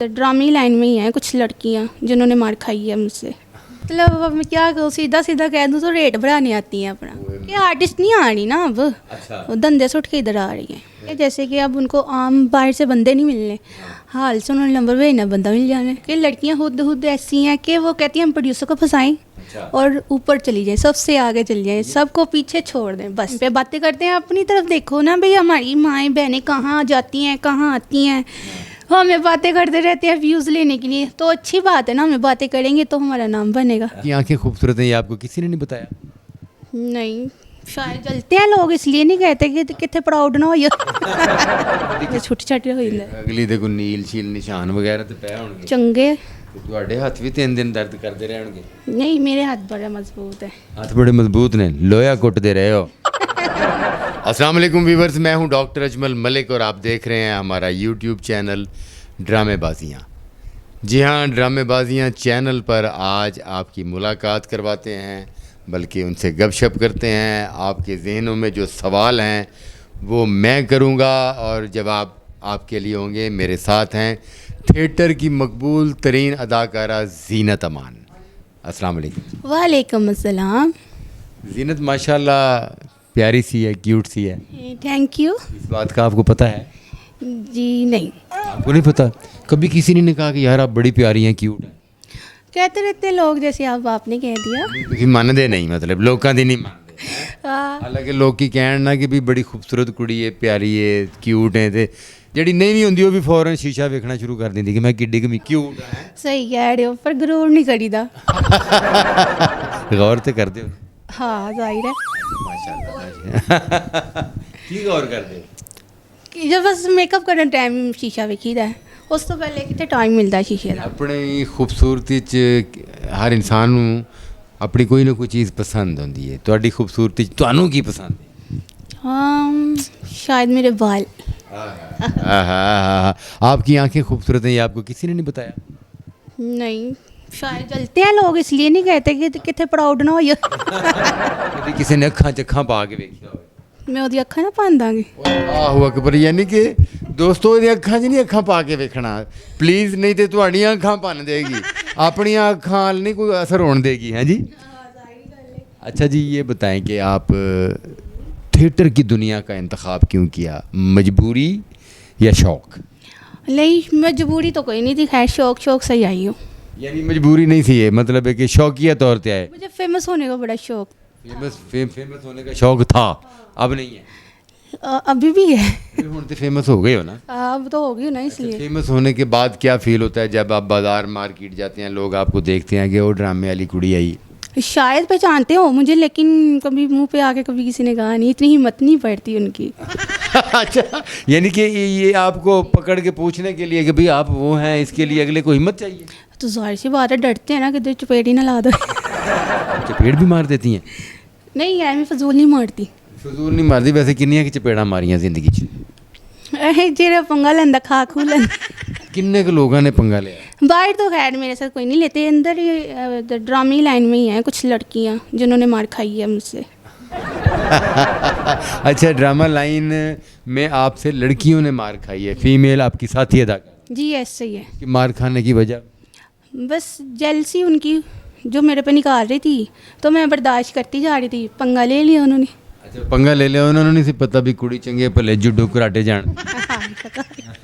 ड्रामे लाइन में ही हैं कुछ लड़कियां जिन्होंने मार खाई है मुझसे। मतलब अब मैं क्या कहूँ, सीधा सीधा कह दूँ तो रेट बढ़ाने आती हैं अपना। ये आर्टिस्ट नहीं आ रही ना अब। अच्छा। वो धंधे से उठ के इधर आ रही हैं। जैसे कि अब उनको आम बाहर से बंदे नहीं मिलने, हाल से उन्होंने नंबर भेजना, बंदा मिल जाने। कि लड़कियां खुद खुद ऐसी हैं कि वो कहती हैं हम प्रोड्यूसर को फंसाएं और ऊपर चली जाए, सबसे आगे चली जाए, सबको पीछे छोड़ दें, बस पे बातें करते हैं। अपनी तरफ देखो ना भाई, हमारी माएँ बहनें कहाँ जाती हैं कहाँ आती हैं, हमें बातें करते रहते हैं व्यूज़ लेने के लिए। तो अच्छी बात है ना, हमें बातें करेंगे तो हमारा नाम बनेगा। की आंखें खूबसूरत हैं ये आपको किसी ने नहीं बताया? नहीं, शायद जलते हैं लोग इसलिए नहीं कहते कि कितने प्राउड ना होइए। छोटे छोटे हो जाते अगली देखो नील शील निशान वगैरह तो पै होंगे चंगे। ਤੇ ਤੁਹਾਡੇ ਹੱਥ ਵੀ 3 ਦਿਨ ਦਰਦ ਕਰਦੇ ਰਹਿਣਗੇ? नहीं, मेरे हाथ बड़े मजबूत है। हाथ बड़े मजबूत ने, लोया कुटते रहे हो। अस्सलाम वालेकुम व्यूअर्स, मैं हूं डॉक्टर अजमल मलिक और आप देख रहे हैं हमारा यूट्यूब चैनल ड्रामेबाजियाँ। जी हाँ, ड्रामेबाजियाँ चैनल पर आज आपकी मुलाकात करवाते हैं, बल्कि उनसे गपशप करते हैं। आपके जहनों में जो सवाल हैं वो मैं करूँगा और जवाब आपके लिए होंगे। मेरे साथ हैं थिएटर की मकबूल तरीन अदाकारा ज़ीनत अमान। अस्सलाम वालेकुम। वालेकुम अस्सलाम। ज़ीनत माशाल्लाह प्यारी सी है, क्यूट सी है। Thank you. इस बात का आपको पता है? जी नहीं, आपको नहीं पता? कभी किसी ने नहीं कहा कि यार आप बड़ी प्यारी हैं, क्यूट हैं? कहते रहते हैं लोग, जैसे आप आपने कह दिया। ਤੁਸੀਂ ਮੰਨਦੇ ਨਹੀਂ, मतलब ਲੋਕਾਂ ਦੀ ਨਹੀਂ ਮੰਨਦੇ। हाँ, ਹਾਲਾਂਕਿ ਲੋਕੀ ਕਹਿਣ ਨਾ ਕਿ ਵੀ ਬੜੀ ਖੂਬਸੂਰਤ ਕੁੜੀ ਹੈ, ਪਿਆਰੀ ਹੈ, ਕਿਊਟ ਹੈ, ਤੇ ਜਿਹੜੀ ਨਹੀਂ ਵੀ ਹੁੰਦੀ ਉਹ ਵੀ ਫੌਰਨ ਸ਼ੀਸ਼ਾ ਵੇਖਣਾ ਸ਼ੁਰੂ ਕਰ ਦਿੰਦੀ ਕਿ ਮੈਂ ਕਿੱਡੀ ਕੁ ਕਿਊਟ ਹਾਂ। सही कह रहे हो, पर गरूर नहीं करीदा। ਗੌਰ ਤੇ ਕਰਦੇ ਹੋ? हाँ, जाहिर है ਮਾਸ਼ਾਅੱਲਾ। ਕੀ ਗੌਰ ਕਰਦੇ ਹੋ? कि जब बस मेकअप करने टाइम शीशा वेखीदा है, उस तो पहले कितने टाइम मिलता है शीशे का। ਆਪਣੀ ਖੂਬਸੂਰਤੀ 'ਚ ਹਰ ਇਨਸਾਨ ਨੂੰ ਆਪਣੀ ਕੋਈ ਨਾ ਕੋਈ ਚੀਜ਼ ਪਸੰਦ ਹੁੰਦੀ ਹੈ। ਤੁਹਾਡੀ ਖੂਬਸੂਰਤੀ 'ਚ ਤੁਹਾਨੂੰ ਕੀ ਪਸੰਦ ਹੈ? शायद मेरे बाल। आपकी आंखें खूबसूरत हैं ये आपको किसी ने नहीं बताया? नहीं, शायद जलते हैं लोग इसलिए नहीं कहते कि कितने प्राउड ना होइए। कभी किसी ने अखां च अखां पा के वेखिया होवे? मैं ਉਹਦੀ ਅੱਖਾਂ ਨਾ ਪਾਉਂਦਾਂਗੀ। ਆਹੋ ਅਕਬਰ, ਯਾਨੀ ਕਿ ਦੋਸਤੋ ਇਹਦੀਆਂ ਅੱਖਾਂ 'ਚ ਨਹੀਂ ਅੱਖਾਂ ਪਾ ਕੇ ਵੇਖਣਾ ਪਲੀਜ਼, ਨਹੀਂ ਤੇ ਤੁਹਾਡੀਆਂ ਅੱਖਾਂ ਭੰਨ ਦੇਗੀ, ਆਪਣੀਆਂ ਅੱਖਾਂ ਨਾਲ नहीं कोई असर होने देगी। हैं जी? अच्छा जी, ये बताएं कि आप थिएटर की दुनिया का इंतखाब क्यों किया? मजबूरी या शौक़? नहीं, मजबूरी तो कोई नहीं थी, खैर शौक शौक से ही आई हूँ। यानी मजबूरी नहीं थी, ये मतलब है कि शौकिया तौर पे आए। मुझे फेमस होने का बड़ा शौक। फेमस होने का शौक था, अब नहीं है? अभी भी है। फिर हुण ते फेमस हो गए हो ना? अब तो हो गई ना, इसलिए। फेमस होने के बाद क्या फील होता है जब आप बाजार मार्केट जाते हैं, लोग आपको देखते हैं कि वो ड्रामे वाली कुड़ी आई? शायद पहचानते हो मुझे, लेकिन कभी मुंह पे आके कभी किसी ने कहा नहीं, इतनी हिम्मत नहीं पड़ती उनकी। अच्छा, यानी कि ये आपको पकड़ के पूछने के लिए कि भाई आप वो हैं, इसके लिए अगले को हिम्मत चाहिए? तो जाहिर सी बात है, डरते हैं ना कि चपेट ही ना ला दो। चपेट भी मार देती हैं? नहीं यार, मैं फजूल नहीं मारती। फजूल नहीं मारती, वैसे किन्नियां की चपेड़ा मारियां जिंदगी च? जेड़ा पंगा लेंदा खा खू लेंदा। किन्ने के लोगों ने पंगा लिया? बाहर तो खैर मेरे साथ कोई नहीं लेते, अंदर ही ड्रामे लाइन में ही हैं कुछ लड़कियां जिन्होंने मार खाई है मुझसे। अच्छा, ड्रामा लाइन में आपसे लड़कियों ने मार खाई है, फीमेल आपकी साथी अदाकार? जी ऐसे ही है। कि मार खाने की वजह? बस जेलसी उनकी जो मेरे पे निकाल रही थी, तो मैं बर्दाश्त करती जा रही थी, पंगा ले लिया उन्होंने। अच्छा, पंगा ले लिया उन्होंने, नहीं सी पता भी कुड़ी चंगे भले जुडो कराटे जान।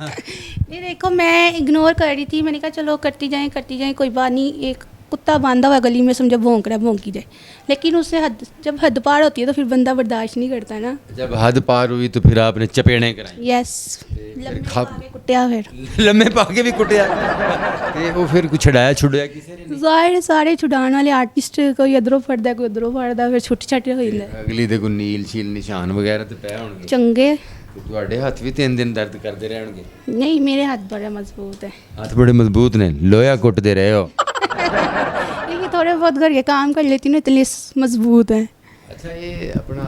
नहीं देखो, मैं इग्नोर कर रही थी, मैंने कहा चलो करती जाएं कोई बात नहीं। एक कुत्ता बांधा हुआ गली में, समझो भौंक रहा है, भौंकी जाए, लेकिन उससे जब हद पार होती है तो फिर बंदा बर्दाश्त नहीं करता ना। जब हद पार हुई तो फिर आपने चपेड़े कराई? यस, लम्बे पाके कुटिया, फिर लम्बे पाके भी कुटिया। ते वो फिर कुछ छड़ाया छुड़ाया किसी ने? जाहिर सारे छुड़ाने वाले आर्टिस्ट, कोई इधरों फड़दा कोई उधरों फड़दा, फिर छोटे छोटे हो जाते। अगली देखो नील शील निशान वगैरह तो पै होंगे चंगे। ਤੁਹਾਡੇ ਹੱਥ ਵੀ 3 ਦਿਨ ਦਰਦ ਕਰਦੇ ਰਹਿਣਗੇ? नहीं, मेरे हाथ बड़े मजबूत है। ਹੱਥ ਬੜੇ ਮਜ਼ਬੂਤ ਨੇ, ਲੋਇਆ ਕੁੱਟਦੇ ਰਹੇ ਹੋ। लेकिन थोड़े बहुत घर के काम कर लेती हूँ, इसलिए मजबूत है। ਅੱਛਾ, ਇਹ ਆਪਣਾ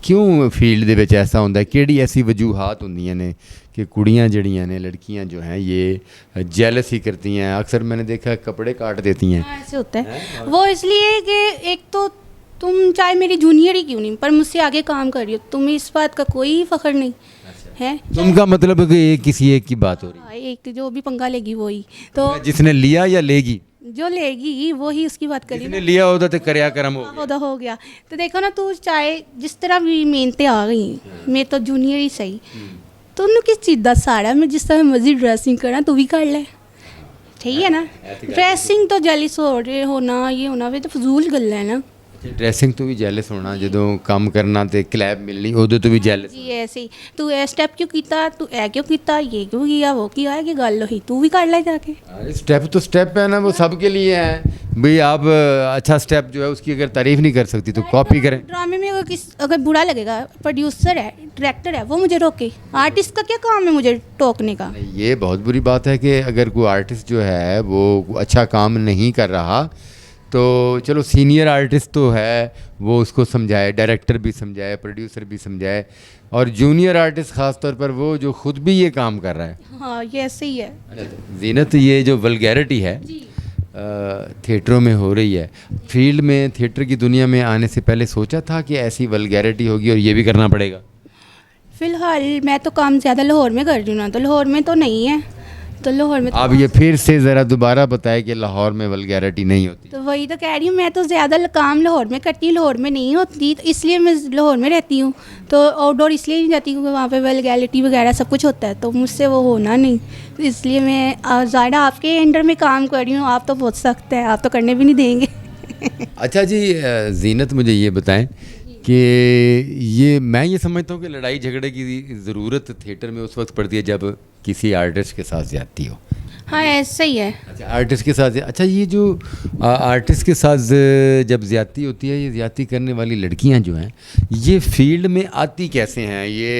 ਕਿਉਂ ਫੀਲਡ ਦੇ ਵਿੱਚ ਐਸਾ ਹੁੰਦਾ ਹੈ, ਕਿਹੜੀ ਐਸੀ ਵਜੂਹਾਤ ਹੁੰਦੀਆਂ ਨੇ कि कुड़ियाँ जड़ियाँ ने, लड़कियाँ जो हैं ये जेलस ही करती हैं? अक्सर मैंने देखा है कपड़े काट देती हैं। ऐसे होता है वो, इसलिए कि एक तो तुम चाहे मेरी जूनियर ही क्यों नहीं, पर मुझसे आगे काम कर रही हो, तुम्हें इस बात का कोई फ़ख्र नहीं है। तुम का मतलब है कि ये किसी एक की बात हो रही हाँ, एक जो भी पंगा लेगी वही तो है, जिसने लिया या लेगी? जो लेगी वही उसकी बात करी जिसने लिया होता तो करया करम हो गया। होदा हो गया। तो देखो ना, तू चाहे जिस तरह भी मेहनतें आ गई, मैं तो जूनियर ही सही, तूने किस चीज़ का साड़ा, मैं जिस तरह मर्जी ड्रेसिंग करा तू भी कर ले, ठीक है ना। ड्रेसिंग तो जैलिस हो रहे होना, ये होना वे तो फजूल गल है ना ड्रेसिंग तो भी जैलस होना, ਜਦੋਂ ਕੰਮ ਕਰਨਾ ਤੇ ਕਲੈਬ ਮਿਲਣੀ ਉਦੋਂ ਤੋਂ ਵੀ ਜੈਲਸ। जी। ऐसे ही तू ए स्टेप क्यों कीता, तू ए क्यों कीता, ये क्यों किया, वो किया है कि गल हुई, तू भी कर ले जाके। स्टेप तो स्टेप है ना, वो सबके लिए है भाई। आप अच्छा स्टेप जो है उसकी अगर तारीफ नहीं कर सकती तो कॉपी करें। ड्रामे में अगर बुरा लगेगा, प्रोड्यूसर है, डायरेक्टर है, वो मुझे रोके। आर्टिस्ट का क्या काम है मुझे टोकने का? ये बहुत बुरी बात है कि अगर कोई आर्टिस्ट जो है वो अच्छा काम नहीं कर रहा तो चलो सीनियर आर्टिस्ट तो है, वो उसको समझाए, डायरेक्टर भी समझाए, प्रोड्यूसर भी समझाए, और जूनियर आर्टिस्ट ख़ास तौर पर वो जो खुद भी ये काम कर रहा है। हाँ, ये ऐसे ही है। जीनत, ये जो वल्गैरिटी है थिएटरों में हो रही है, फील्ड में थिएटर की दुनिया में आने से पहले सोचा था कि ऐसी वल्गैरिटी होगी और ये भी करना पड़ेगा? फिलहाल मैं तो काम ज़्यादा लाहौर में कर रही हूँ ना, तो लाहौर में तो नहीं है, तो लाहौर में तो आप ये फिर से ज़रा दोबारा बताएं कि लाहौर में वल्गैरिटी नहीं होती। तो वही तो कह रही हूँ, मैं तो ज़्यादा काम लाहौर में करती हूँ, लाहौर में नहीं होती, तो इसलिए मैं लाहौर में रहती हूँ। तो आउटडोर इसलिए नहीं जाती क्योंकि वहाँ पे वल्गैरिटी वगैरह सब कुछ होता है, तो मुझसे वो होना नहीं, तो इसलिए मैं ज़्यादा आपके अंडर में काम कर रही हूँ। आप तो बहुत सख्त है, आप तो करने भी नहीं देंगे। अच्छा जी, जीनत मुझे ये बताएं कि ये मैं ये समझता हूँ कि लड़ाई झगड़े की ज़रूरत थिएटर में उस वक्त पड़ती है जब किसी आर्टिस्ट के साथ ज्यादती हो। हाँ, ऐसा ही है। अच्छा, आर्टिस्ट के साथ, अच्छा ये जो आर्टिस्ट के साथ जब ज्यादती होती है, ये ज्यादती करने वाली लड़कियां जो हैं, ये फील्ड में आती कैसे हैं? ये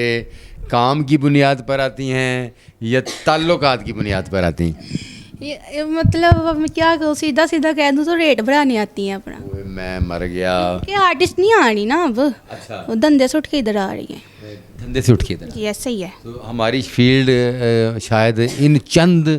काम की बुनियाद पर आती हैं या ताल्लुकात की बुनियाद पर आती हैं? ये मतलब अब मैं क्या कहूँ, सीधा सीधा कह दूँ तो रेट बढ़ाने आती हैं अपना। ओए, मैं मर गया। कि आर्टिस्ट नहीं आ रही ना अब। अच्छा, वो धंधे से उठ के इधर आ रही है। धंधे से उठ के इधर। जी, ऐसा ही है। तो हमारी फील्ड शायद इन चंद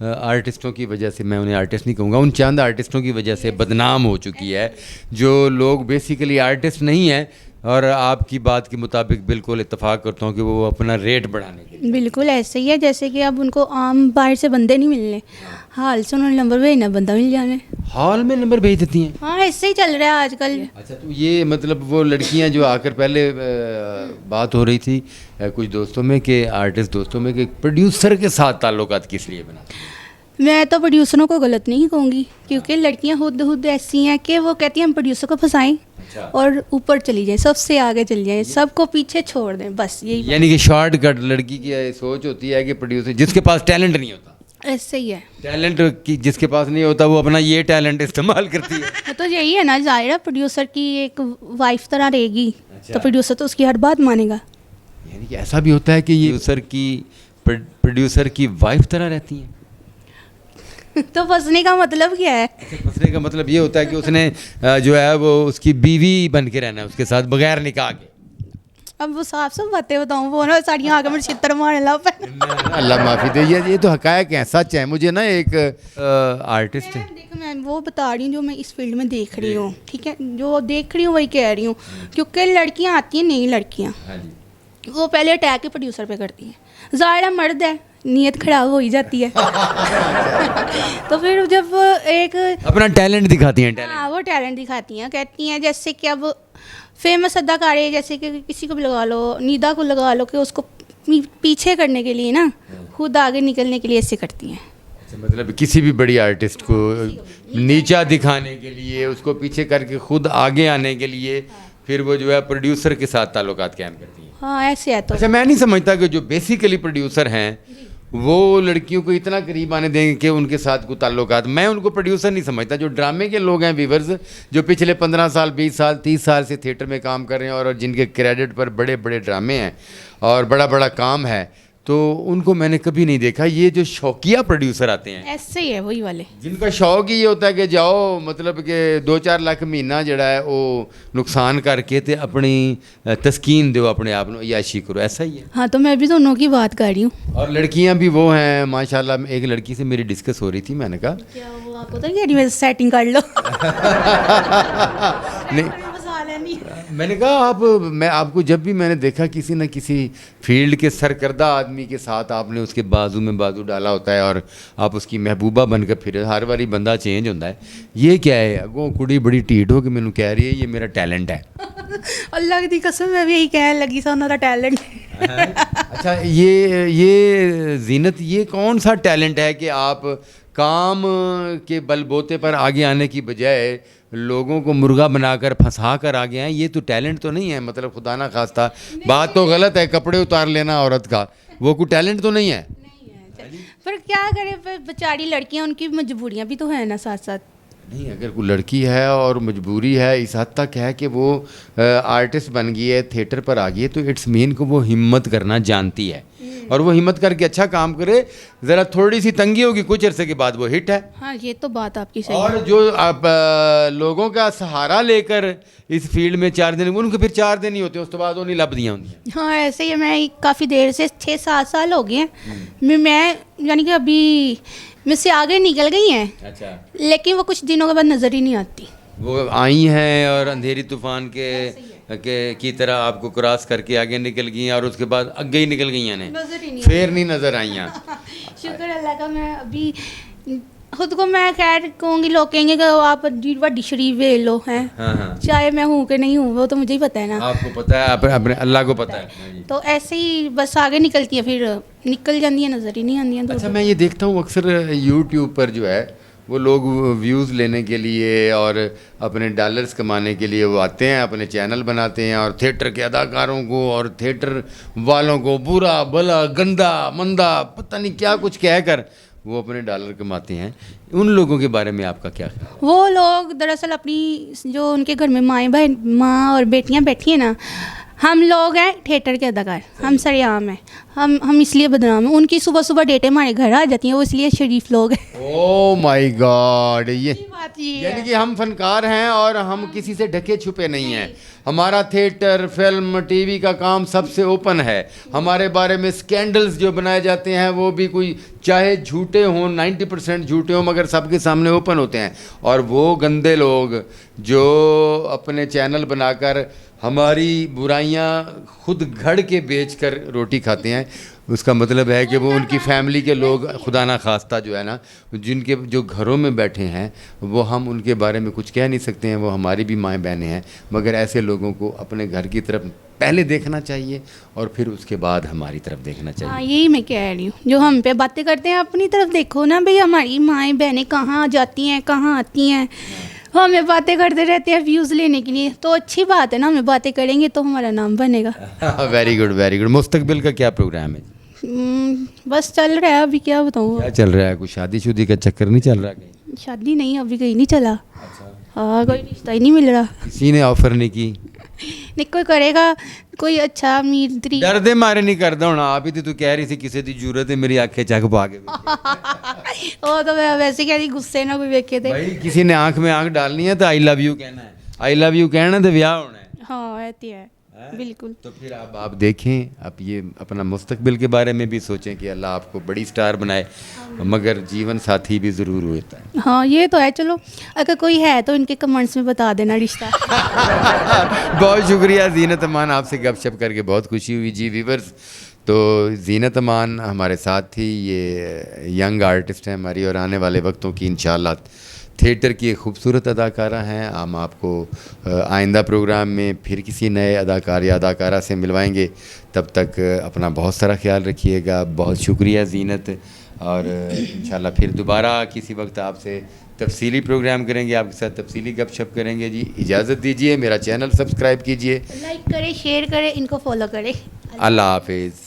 आर्टिस्टों की वजह से, मैं उन्हें आर्टिस्ट नहीं कहूँगा, उन चंद आर्टिस्टों की वजह से बदनाम हो चुकी है, जो लोग बेसिकली आर्टिस्ट नहीं हैं। और आपकी बात के मुताबिक बिल्कुल इत्तेफाक करता हूँ कि वो अपना रेट बढ़ाने के लिए। बिल्कुल ऐसे ही है, जैसे कि अब उनको आम बाहर से बंदे नहीं मिलने, हाल से उन्होंने नंबर भेजना, बंदा मिल जाने। हॉल में नंबर भेज देती हैं? हाँ, ऐसे ही चल रहा है आजकल। अच्छा, तो ये मतलब वो लड़कियां जो आकर पहले बात हो रही थी कुछ दोस्तों में कि आर्टिस्ट दोस्तों में कि प्रोड्यूसर के साथ ताल्लुकात किस लिए बनाते हैं? मैं तो प्रोड्यूसरों को गलत नहीं कहूँगी, क्योंकि लड़कियां खुद ऐसी हैं कि वो कहती हैं हम प्रोड्यूसर को फंसाएं और ऊपर चली जाए, सबसे आगे चली जाए, सबको पीछे छोड़ दें, बस यही। यानी कि शॉर्टकट लड़की की सोच होती है कि प्रोड्यूसर, जिसके पास टैलेंट नहीं होता, ऐसे ही है। टैलेंट की जिसके पास नहीं होता वो अपना ये टैलेंट इस्तेमाल करती है। तो यही है ना, जाहिर प्रोड्यूसर की एक वाइफ तरह रहेगी। अच्छा। तो प्रोड्यूसर तो उसकी हर बात मानेगा। यानी कि ऐसा भी होता है कि ये प्रोड्यूसर की वाइफ तरह रहती है? तो फंसने का मतलब क्या है? फंसने का मतलब ये होता है कि उसने जो है वो उसकी बीवी बन के रहना है उसके साथ बगैर निकाह के। अब वो साफ साफ बातें बताऊं, वो ना साड़ियाँ आके मेरे छितर मारने लग पे। अल्लाह माफ़ी दे, ये तो हकायक हैं, सच है। मुझे ना एक आर्टिस्ट है, देखो मैं वो बता रही हूँ जो मैं इस फील्ड में देख रही हूँ, ठीक है, जो देख रही हूँ वही कह रही हूँ। क्योंकि लड़कियाँ आती हैं, नई लड़कियाँ, वो पहले अटैक ही प्रोड्यूसर पे करती हैं। ज़ाहिर मर्द है, नीयत खराब हो ही जाती है। तो फिर जब एक अपना टैलेंट दिखाती हैं, टैलेंट। हाँ, वो टैलेंट दिखाती हैं, कहती हैं जैसे कि अब फेमस अदाकार है, जैसे कि किसी को भी लगा लो, निदा को लगा लो, कि उसको पीछे करने के लिए ना, खुद आगे निकलने के लिए ऐसे करती हैं। अच्छा, मतलब किसी भी बड़ी आर्टिस्ट को नीचा दिखाने के लिए, उसको पीछे करके खुद आगे आने के लिए, फिर वो जो है प्रोड्यूसर के साथ ताल्लुकात कायम करती हैं। हाँ, ऐसे है। तो अच्छा, मैं नहीं समझता कि जो बेसिकली प्रोड्यूसर हैं वो लड़कियों को इतना करीब आने देंगे कि उनके साथ कोई ताल्लुकात। मैं उनको प्रोड्यूसर नहीं समझता। जो ड्रामे के लोग हैं व्यूवर्स, जो पिछले 15 साल 20 साल 30 साल से थिएटर में काम कर रहे हैं और जिनके क्रेडिट पर बड़े बड़े ड्रामे हैं और बड़ा बड़ा काम है, तो उनको मैंने कभी नहीं देखा। ये जो शौकिया प्रोड्यूसर आते हैं, ऐसे ही है, वही वाले जिनका शौक ही ये होता है कि जाओ, मतलब कि 2-4 लाख महीना जड़ा है वो नुकसान करके ते अपनी तस्कीन दो, अपने आप को याशी करो, ऐसा ही है। हाँ, तो मैं भी दोनों की बात कर रही हूँ। और लड़कियां भी वो हैं माशाल्लाह। एक लड़की से मेरी डिस्कस हो रही थी, मैंने कहा क्या वो आपको तो कह रही मैं सेटिंग कर लो। नहीं, मैंने कहा मैं आपको जब भी मैंने देखा किसी न किसी फील्ड के सरकर्दा आदमी के साथ आपने उसके बाजू में बाजू डाला होता है और आप उसकी महबूबा बनकर फिर हर बारी बंदा चेंज होता है। ये क्या है? अगों कुड़ी बड़ी ढीठ हो के मैनू कह रही है ये मेरा टैलेंट है। अल्लाह की कसम मैं भी यही कहने लगी सा उन्होंने टैलेंट। अच्छा, ये जीनत, ये कौन सा टैलेंट है कि आप काम के बलबोते पर आगे आने की बजाय लोगों को मुर्गा बनाकर फंसा कर आगे आए? ये तो टैलेंट तो नहीं है, मतलब खुदा ना खास्ता, बात तो गलत है, कपड़े उतार लेना औरत का, वो कोई टैलेंट तो नहीं है। पर क्या करें, पर बेचारी लड़कियां, उनकी मजबूरियां भी तो है ना साथ साथ। नहीं, अगर कोई लड़की है और मजबूरी है, इस हद तक है कि वो आर्टिस्ट बन गई है, थिएटर पर आ गई है, तो इट्स मीन को वो हिम्मत करना जानती है और वो हिम्मत करके अच्छा काम करे। ज़रा थोड़ी सी तंगी होगी, कुछ अरसे के बाद वो हिट है। हाँ, ये तो बात आपकी सही है। और जो आप लोगों का सहारा लेकर इस फील्ड में 4 दिन, उनको फिर 4 दिन ही होते, उस तो बाद वो नहीं लभदियाँ होंगी। हाँ, ऐसे ही है। मैं काफ़ी देर से 6-7 साल हो गए हैं मैं यानी कि अभी मुझसे आगे निकल गई हैं। अच्छा। लेकिन वो कुछ दिनों के बाद नज़र ही नहीं आती। वो आई हैं और अंधेरी तूफान के की तरह आपको क्रॉस करके आगे निकल गई हैं और उसके बाद आगे ही निकल गई हैं, नज़र ही नहीं फिर नहीं नज़र आई हैं। शुक्र अल्लाह का। मैं अभी खुद को मैं खैर कहूँगी, लोग कहेंगे कि आप बड़ी शरीफ वे लो हैं। हाँ। चाहे मैं हूँ कि नहीं हूँ वो तो मुझे ही पता है ना। आपको पता है, अपने अल्लाह को पता है। तो ऐसे ही बस आगे निकलती है, फिर निकल जाती है, नज़र ही नहीं आती है। अच्छा, मैं ये देखता हूँ अक्सर यूट्यूब पर जो है वो लोग व्यूज़ लेने के लिए और अपने डॉलर्स कमाने के लिए वो आते हैं, अपने चैनल बनाते हैं और थिएटर के अदाकारों को और थिएटर वालों को बुरा भला गंदा मंदा पता नहीं क्या कुछ कहकर वो अपने डॉलर कमाते हैं। उन लोगों के बारे में आपका क्या ख्याल है? वो लोग दरअसल अपनी जो उनके घर में माँ और बेटियाँ बैठी हैं ना, हम लोग हैं थिएटर के अदाकार, हम सरेआम हैं, हम इसलिए बदनाम हैं। उनकी सुबह सुबह डेटें हमारे घर आ जाती हैं, वो इसलिए शरीफ लोग हैं। ओह माय गॉड, ये बात ये यानी कि हम फनकार हैं और हम किसी से ढके छुपे नहीं हैं। हमारा थिएटर, फिल्म, टीवी का काम सबसे ओपन है। हमारे बारे में स्कैंडल्स जो बनाए जाते हैं वो भी कोई चाहे झूठे हों, 90% झूठे हों, मगर सबके सामने ओपन होते हैं। और वो गंदे लोग जो अपने चैनल बनाकर हमारी बुराइयां खुद घड़ के बेचकर रोटी खाते हैं, उसका मतलब है कि वो उनकी फैमिली के लोग खुदा ना खास्ता जो है ना, जिनके जो घरों में बैठे हैं, वो हम उनके बारे में कुछ कह नहीं सकते हैं, वो हमारी भी माएँ बहनें हैं। मगर ऐसे लोगों को अपने घर की तरफ पहले देखना चाहिए और फिर उसके बाद हमारी तरफ देखना चाहिए। हाँ, यही मैं कह रही हूँ। जो हम पे बातें करते हैं अपनी तरफ देखो ना भाई, हमारी माएँ बहनें कहाँ जाती हैं, कहाँ आती हैं। हमें बातें करते रहते हैं व्यूज़ लेने के लिए, तो अच्छी बात है ना, हमें बातें करेंगे तो हमारा नाम बनेगा। Very good, very good. मुस्तकबिल का क्या प्रोग्राम है? बस चल रहा है, अभी क्या बताऊँ। क्या चल रहा है? कुछ शादी का चक्कर नहीं चल रहा कहीं? शादी नहीं, अभी कहीं नहीं चला। हाँ, कोई रिश्ता ही नहीं मिल रहा। किसी ने ऑफर नहीं की? नहीं, कोई करेगा, कोई अच्छा अमीर तरी। डर दे मारे नहीं करता हूँ। आप ही तो तू कह रही थी किसी की जरूरत है, मेरी आंखें चक पा के। वो तो मैं वैसे कह रही, गुस्से ना कोई देखे थे। भाई किसी ने आंख में आंख डालनी है तो आई लव यू कहना है, आई लव यू कहना तो ब्याह होना है। हाँ, ऐसी है बिल्कुल। तो फिर आप देखें, आप ये अपना मुस्तकबिल के बारे में भी सोचें कि अल्लाह आपको बड़ी स्टार बनाए, मगर जीवन साथी भी ज़रूर होता है। हाँ, ये तो है। चलो, अगर कोई है तो इनके कमेंट्स में बता देना रिश्ता। बहुत शुक्रिया ज़ीनत अमान, आपसे गपशप करके बहुत खुशी हुई जी व्यूअर्स। तो ज़ीनत अमान हमारे साथ थी, ये यंग आर्टिस्ट हैं हमारी और आने वाले वक्तों की इंशाअल्लाह थिएटर की एक खूबसूरत अदाकारा हैं। हम आपको आइंदा प्रोग्राम में फिर किसी नए अदाकार या अदाकारा से मिलवाएंगे। तब तक अपना बहुत सारा ख्याल रखिएगा। बहुत शुक्रिया ज़ीनत, और इंशाल्लाह फिर दोबारा किसी वक्त आपसे तफसीली प्रोग्राम करेंगे, आपके साथ तफसीली गपशप करेंगे। जी इजाज़त दीजिए, मेरा चैनल सब्सक्राइब कीजिए, लाइक करें, शेयर करें, इनको फॉलो करें। अल्लाह हाफिज़।